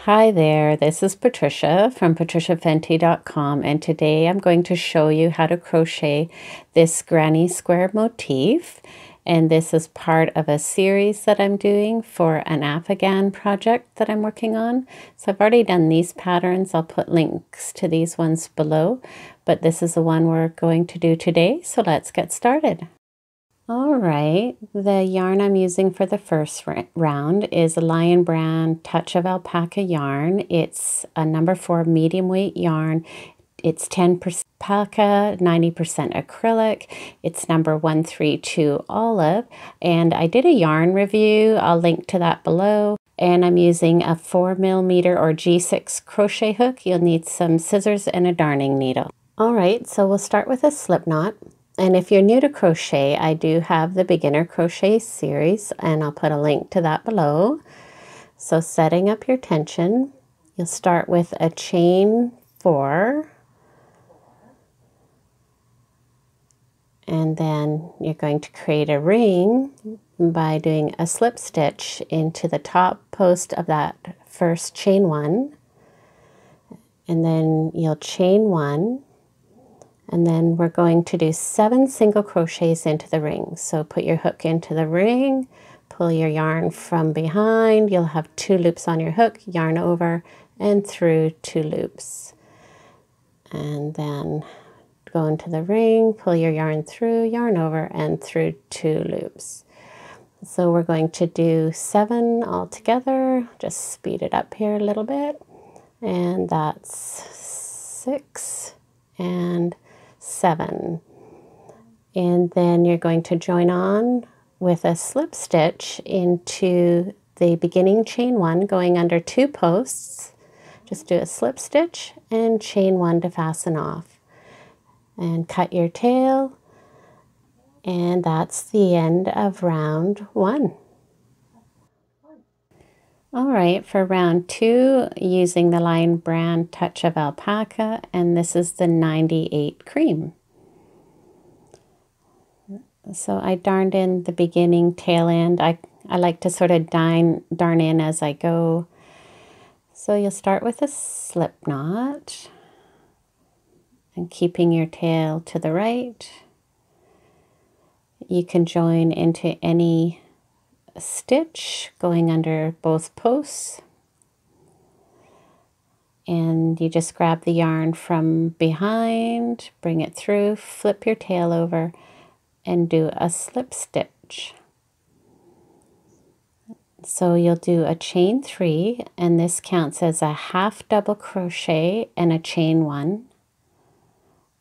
Hi there, this is Patricia from patriciafentie.com, and today I'm going to show you how to crochet this granny square motif. And this is part of a series that I'm doing for an afghan project that I'm working on. So I've already done these patterns. I'll put links to these ones below, but this is the one we're going to do today. So let's get started. All right, the yarn I'm using for the first round is a Lion Brand Touch of Alpaca yarn. It's a number 4 medium weight yarn. It's 10% alpaca, 90% acrylic. It's number 132 olive. And I did a yarn review. I'll link to that below. And I'm using a 4mm or G6 crochet hook. You'll need some scissors and a darning needle. All right, so we'll start with a slip knot. And if you're new to crochet, I do have the beginner crochet series, and I'll put a link to that below. So setting up your tension, you'll start with a chain 4, and then you're going to create a ring by doing a slip stitch into the top post of that first chain 1, and then you'll chain 1. And then we're going to do 7 single crochets into the ring. So put your hook into the ring, pull your yarn from behind. You'll have 2 loops on your hook, yarn over and through 2 loops. And then go into the ring, pull your yarn through, yarn over and through 2 loops. So we're going to do 7 all together. Just speed it up here a little bit. And that's 6 and 7, and then you're going to join on with a slip stitch into the beginning chain 1 going under 2 posts. Just do a slip stitch and chain 1 to fasten off, and cut your tail, and that's the end of round 1. All right, for round 2, using the Lion Brand Touch of Alpaca, and this is the 98 cream. So I darned in the beginning tail end. I like to sort of darn in as I go. So you'll start with a slip knot and keeping your tail to the right. You can join into any stitch going under both posts, and you just grab the yarn from behind, bring it through, flip your tail over and do a slip stitch. So you'll do a chain 3, and this counts as a half double crochet and a chain 1,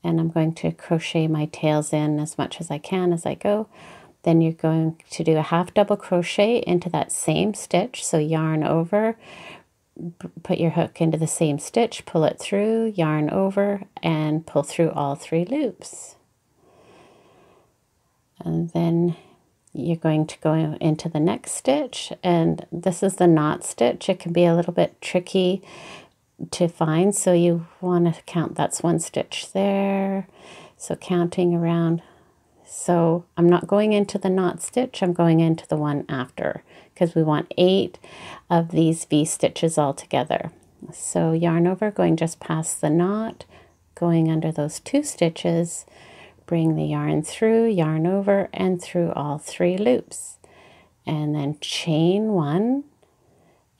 and I'm going to crochet my tails in as much as I can as I go. Then you're going to do a half double crochet into that same stitch. So yarn over, put your hook into the same stitch, pull it through, yarn over, and pull through all 3 loops. And then you're going to go into the next stitch, and this is the knot stitch. It can be a little bit tricky to find, so you want to count. That's 1 stitch there. So counting around. So I'm not going into the knot stitch, I'm going into the one after, because we want 8 of these V stitches all together. So yarn over, going just past the knot, going under those 2 stitches, bring the yarn through, yarn over, and through all 3 loops. And then chain 1,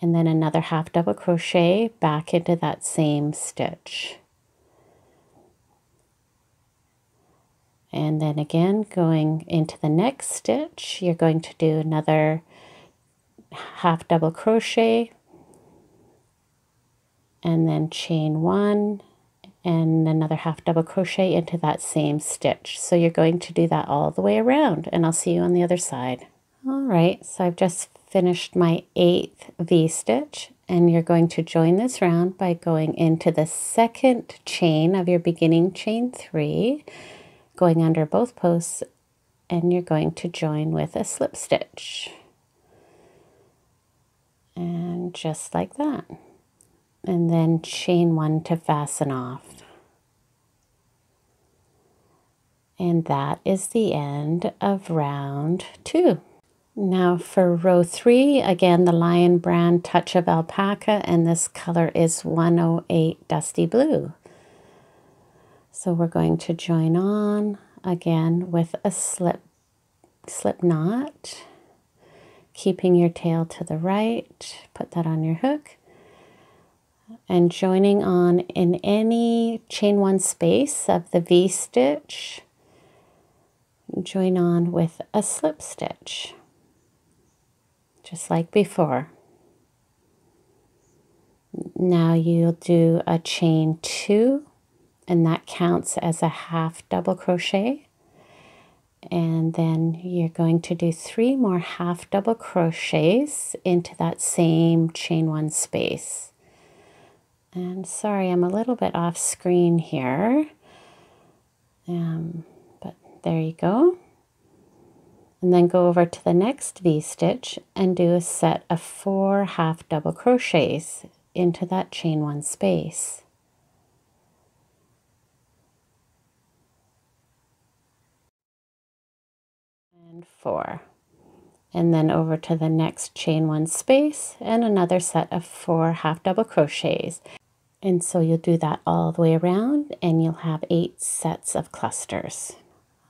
and then another half double crochet back into that same stitch. And then again, going into the next stitch, you're going to do another half double crochet, and then chain 1, and another half double crochet into that same stitch. So you're going to do that all the way around, and I'll see you on the other side. All right, so I've just finished my 8th V stitch, and you're going to join this round by going into the second chain of your beginning chain 3, going under both posts, and you're going to join with a slip stitch. And just like that. And then chain 1 to fasten off. And that is the end of round 2. Now for row 3, again the Lion Brand Touch of Alpaca, and this color is 108 Dusty Blue. So we're going to join on again with a slip knot, keeping your tail to the right, put that on your hook, and joining on in any chain 1 space of the V stitch, join on with a slip stitch, just like before. Now you'll do a chain 2, and that counts as a half double crochet. And then you're going to do 3 more half double crochets into that same chain 1 space. And sorry, I'm a little bit off screen here, but there you go. And then go over to the next V stitch and do a set of 4 half double crochets into that chain 1 space. And 4. And then over to the next chain 1 space and another set of 4 half double crochets. And so you'll do that all the way around and you'll have 8 sets of clusters.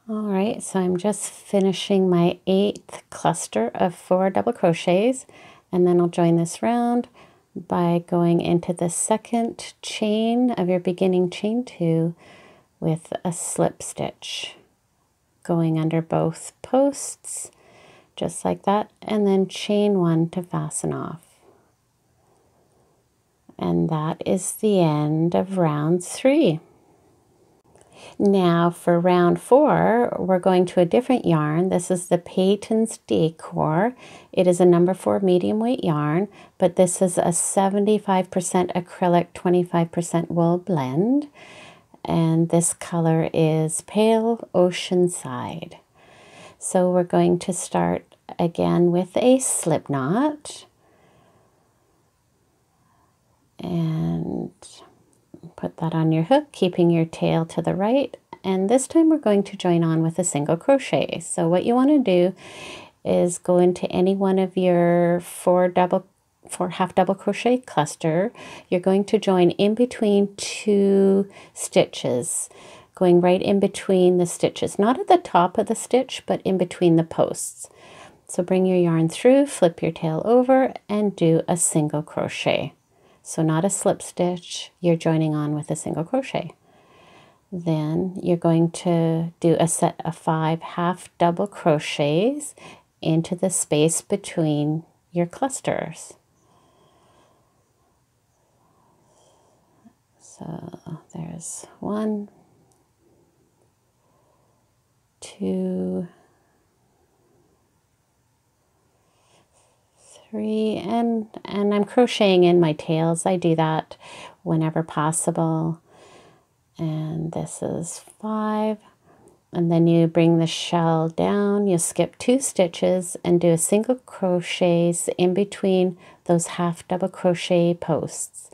All right, so I'm just finishing my 8th cluster of 4 double crochets, and then I'll join this round by going into the second chain of your beginning chain 2 with a slip stitch, going under both posts, just like that, and then chain 1 to fasten off. And that is the end of round 3. Now for round 4, we're going to a different yarn. This is the Peyton's Decor. It is a number 4 medium weight yarn, but this is a 75% acrylic, 25% wool blend. And this color is Pale Oceanside. So we're going to start again with a slip knot. And put that on your hook, keeping your tail to the right. And this time we're going to join on with a single crochet. So what you want to do is go into any one of your 4 half double crochet cluster. You're going to join in between 2 stitches, going right in between the stitches, not at the top of the stitch, but in between the posts. So bring your yarn through, flip your tail over, and do a single crochet. So not a slip stitch, you're joining on with a single crochet. Then you're going to do a set of 5 half double crochets into the space between your clusters. So there's 1, 2, 3, and I'm crocheting in my tails. I do that whenever possible. And this is 5. And then you bring the shell down, you skip 2 stitches and do a single crochets in between those half double crochet posts,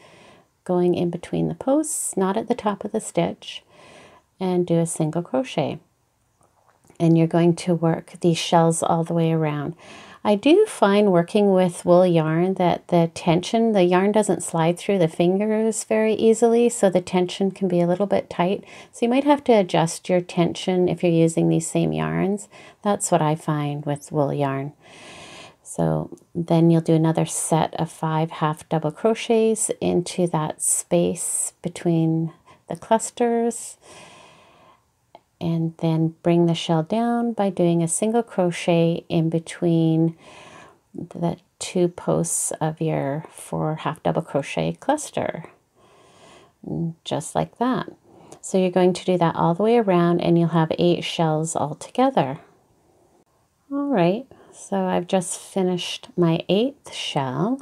going in between the posts, not at the top of the stitch, and do a single crochet. And you're going to work these shells all the way around. I do find working with wool yarn that the yarn doesn't slide through the fingers very easily, so the tension can be a little bit tight. So you might have to adjust your tension if you're using these same yarns. That's what I find with wool yarn. So then you'll do another set of 5 half double crochets into that space between the clusters. And then bring the shell down by doing a single crochet in between the 2 posts of your 4 half double crochet cluster, just like that. So you're going to do that all the way around and you'll have 8 shells all together. All right, so I've just finished my 8th shell.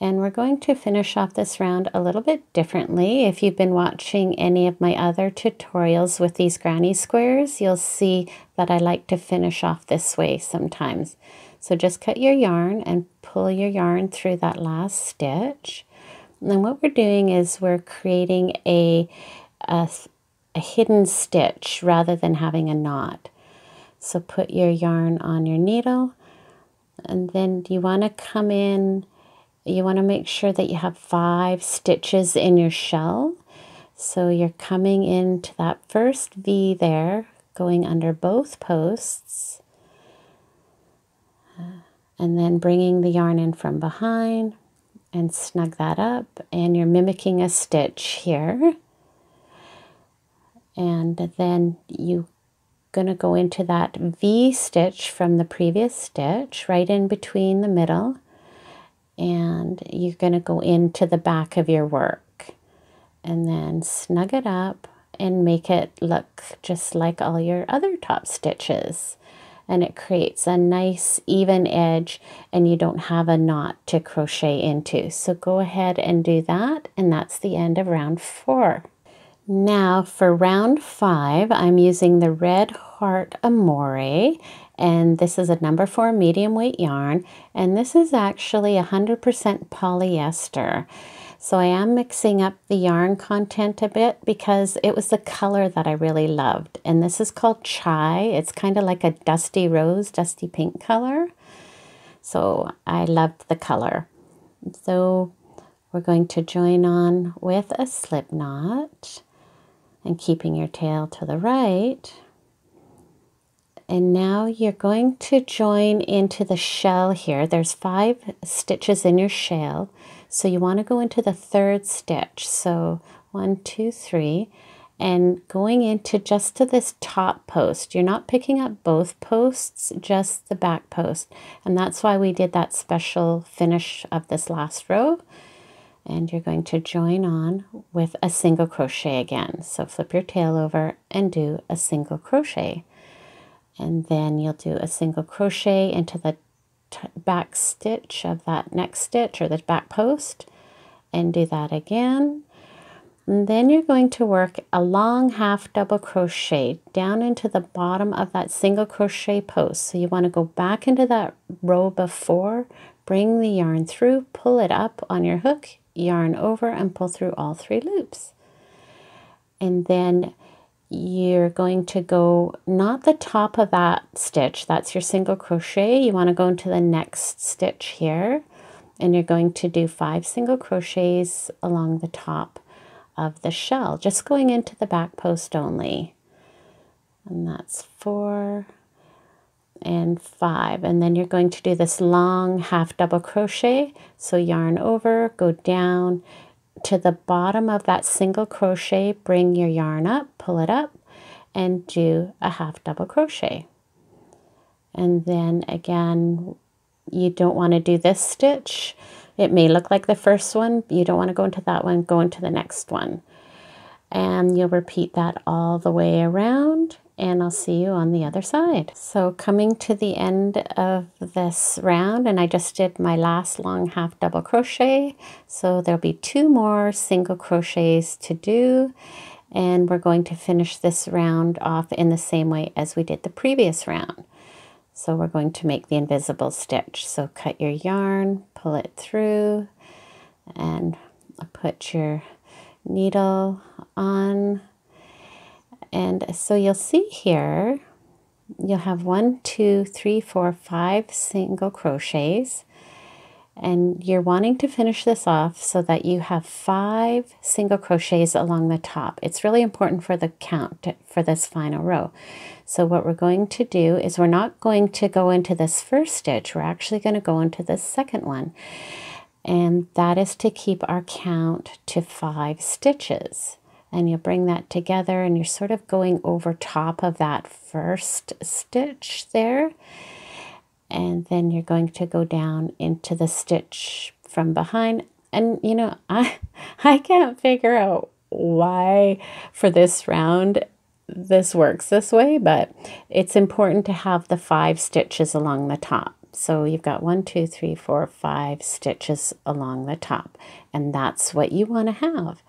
And we're going to finish off this round a little bit differently. If you've been watching any of my other tutorials with these granny squares, you'll see that I like to finish off this way sometimes. So just cut your yarn and pull your yarn through that last stitch. And then what we're doing is we're creating a hidden stitch rather than having a knot. So put your yarn on your needle, And then you want to come in, you want to make sure that you have 5 stitches in your shell. So you're coming into that first V there, going under both posts, and then bringing the yarn in from behind and snug that up, and you're mimicking a stitch here. And then you're going to go into that V stitch from the previous stitch, right in between the middle, and you're going to go into the back of your work and then snug it up and make it look just like all your other top stitches. And it creates a nice even edge, and you don't have a knot to crochet into. So go ahead and do that, and that's the end of round 4. Now for round 5, I'm using the Red Heart Amore, and this is a number 4 medium weight yarn, and this is actually 100% polyester. So I am mixing up the yarn content a bit because it was the color that I really loved, and this is called Chai. It's kind of like a dusty rose, dusty pink color, so I loved the color. So we're going to join on with a slip knot and keeping your tail to the right. And now you're going to join into the shell here. There's 5 stitches in your shell, so you want to go into the 3rd stitch. So 1, 2, 3, and going into just to this top post. You're not picking up both posts, just the back post, and that's why we did that special finish of this last row. And you're going to join on with a single crochet again. So flip your tail over and do a single crochet. And then you'll do a single crochet into the back stitch of that next stitch or the back post, and do that again. And then you're going to work a long half double crochet down into the bottom of that single crochet post. So you want to go back into that row before, bring the yarn through, pull it up on your hook, yarn over, and pull through all 3 loops. And then you're going to go not the top of that stitch, that's your single crochet. You want to go into the next stitch here, and you're going to do 5 single crochets along the top of the shell, just going into the back post only. And that's 4 and 5, and then you're going to do this long half double crochet. So yarn over, go down to the bottom of that single crochet, bring your yarn up, pull it up, and do a half double crochet. And then again, you don't want to do this stitch. It may look like the first one, you don't want to go into that one, go into the next one. And you'll repeat that all the way around, and I'll see you on the other side. So coming to the end of this round, and I just did my last long half double crochet, so there'll be 2 more single crochets to do, and we're going to finish this round off in the same way as we did the previous round. So we're going to make the invisible stitch. So cut your yarn, pull it through, and put your needle on. And so you'll see here, you'll have 1, 2, 3, 4, 5 single crochets, and you're wanting to finish this off so that you have 5 single crochets along the top. It's really important for the count for this final row. So what we're going to do is we're not going to go into this first stitch, we're actually going to go into the second one, and that is to keep our count to 5 stitches. And you'll bring that together, and you're sort of going over top of that first stitch there, and then you're going to go down into the stitch from behind. And you know, I can't figure out why for this round this works this way, but it's important to have the 5 stitches along the top. So you've got 1, 2, 3, 4, 5 stitches along the top, and that's what you want to have.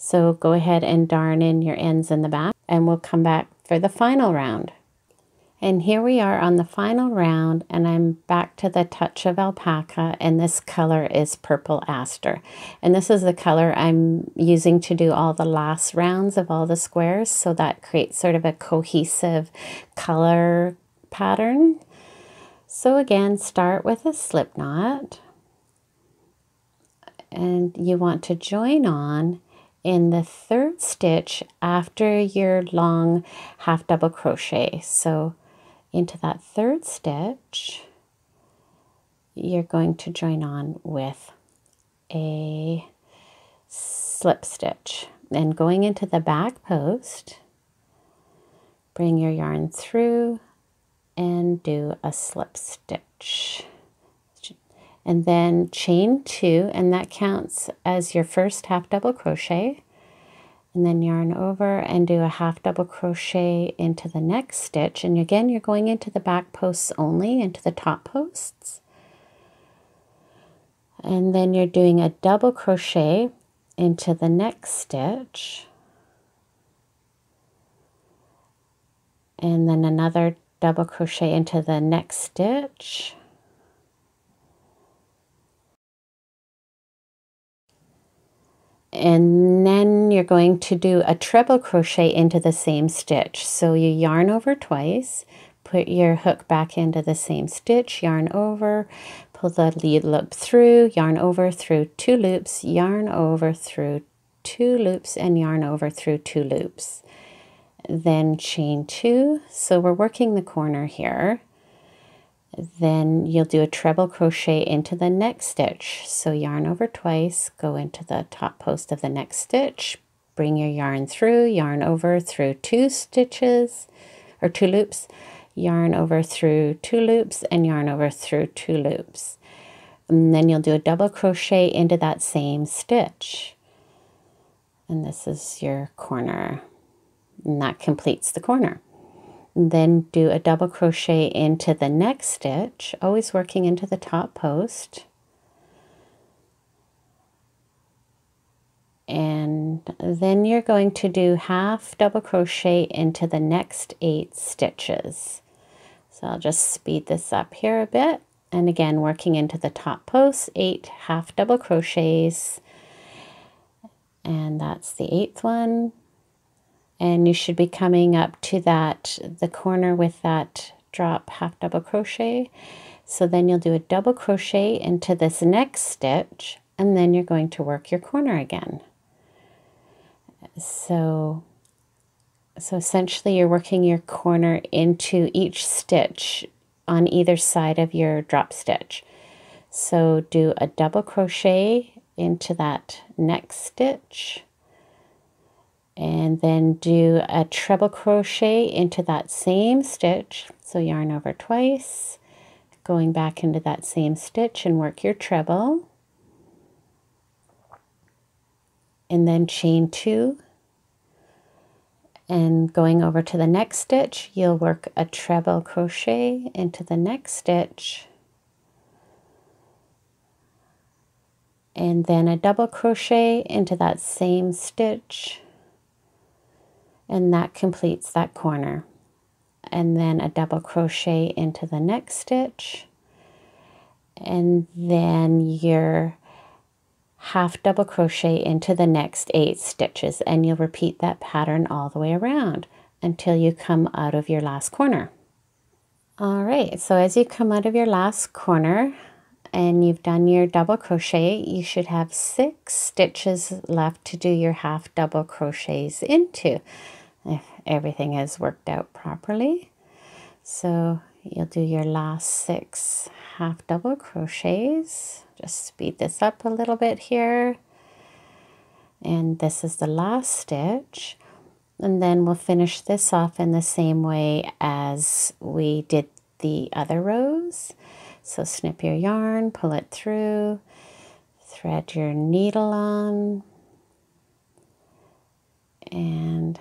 So go ahead and darn in your ends in the back, and we'll come back for the final round. And here we are on the final round, and I'm back to the touch of alpaca, and this color is purple aster. And this is the color I'm using to do all the last rounds of all the squares, so that creates sort of a cohesive color pattern. So again, start with a slip knot, and you want to join on in the third stitch after your long half double crochet. So into that third stitch, you're going to join on with a slip stitch. And going into the back post, bring your yarn through and do a slip stitch. And then chain 2, and that counts as your first half double crochet. And then yarn over and do a half double crochet into the next stitch. And again, you're going into the back posts only, into the top posts. And then you're doing a double crochet into the next stitch. And then another double crochet into the next stitch. And then you're going to do a treble crochet into the same stitch. So you yarn over twice, put your hook back into the same stitch, yarn over, pull the lead loop through, yarn over through 2 loops, yarn over through 2 loops, and yarn over through 2 loops. Then chain 2. So we're working the corner here. Then you'll do a treble crochet into the next stitch. So yarn over twice, go into the top post of the next stitch, bring your yarn through, yarn over through 2 stitches or 2 loops, yarn over through 2 loops, and yarn over through 2 loops. And then you'll do a double crochet into that same stitch. And this is your corner. And that completes the corner. Then do a double crochet into the next stitch, always working into the top post. And then you're going to do half double crochet into the next 8 stitches. So I'll just speed this up here a bit. And again, working into the top post, 8 half double crochets. And that's the 8th one. And you should be coming up to the corner with that drop half double crochet. So then you'll do a double crochet into this next stitch, and then you're going to work your corner again. So essentially you're working your corner into each stitch on either side of your drop stitch. So do a double crochet into that next stitch, and then do a treble crochet into that same stitch. So yarn over twice, going back into that same stitch and work your treble. And then chain 2. And going over to the next stitch, you'll work a treble crochet into the next stitch. And then a double crochet into that same stitch. And that completes that corner. And then a double crochet into the next stitch, and then your half double crochet into the next 8 stitches, and you'll repeat that pattern all the way around until you come out of your last corner. All right, so as you come out of your last corner and you've done your double crochet, you should have 6 stitches left to do your half double crochets into, if everything has worked out properly. So you'll do your last 6 half double crochets. Just speed this up a little bit here. And this is the last stitch. And then we'll finish this off in the same way as we did the other rows. So snip your yarn, pull it through, thread your needle on, and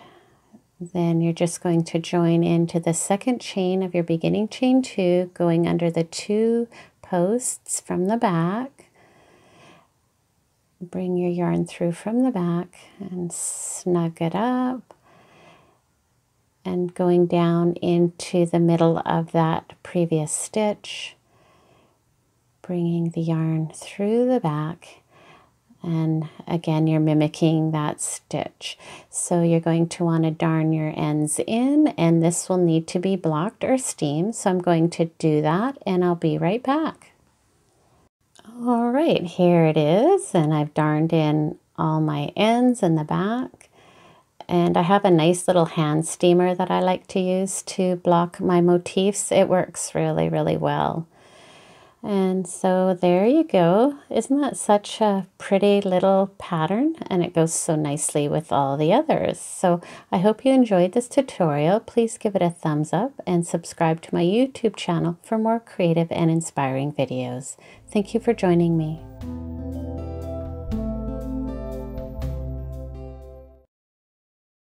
then you're just going to join into the second chain of your beginning chain 2, going under the 2 posts from the back. Bring your yarn through from the back and snug it up, and going down into the middle of that previous stitch, bringing the yarn through the back, And again, you're mimicking that stitch. So you're going to want to darn your ends in, and this will need to be blocked or steamed. So I'm going to do that, and I'll be right back. All right, here it is, and I've darned in all my ends in the back. And I have a nice little hand steamer that I like to use to block my motifs. It works really, really well. And so there you go. Isn't that such a pretty little pattern? And it goes so nicely with all the others. So I hope you enjoyed this tutorial. Please give it a thumbs up and subscribe to my YouTube channel for more creative and inspiring videos. Thank you for joining me.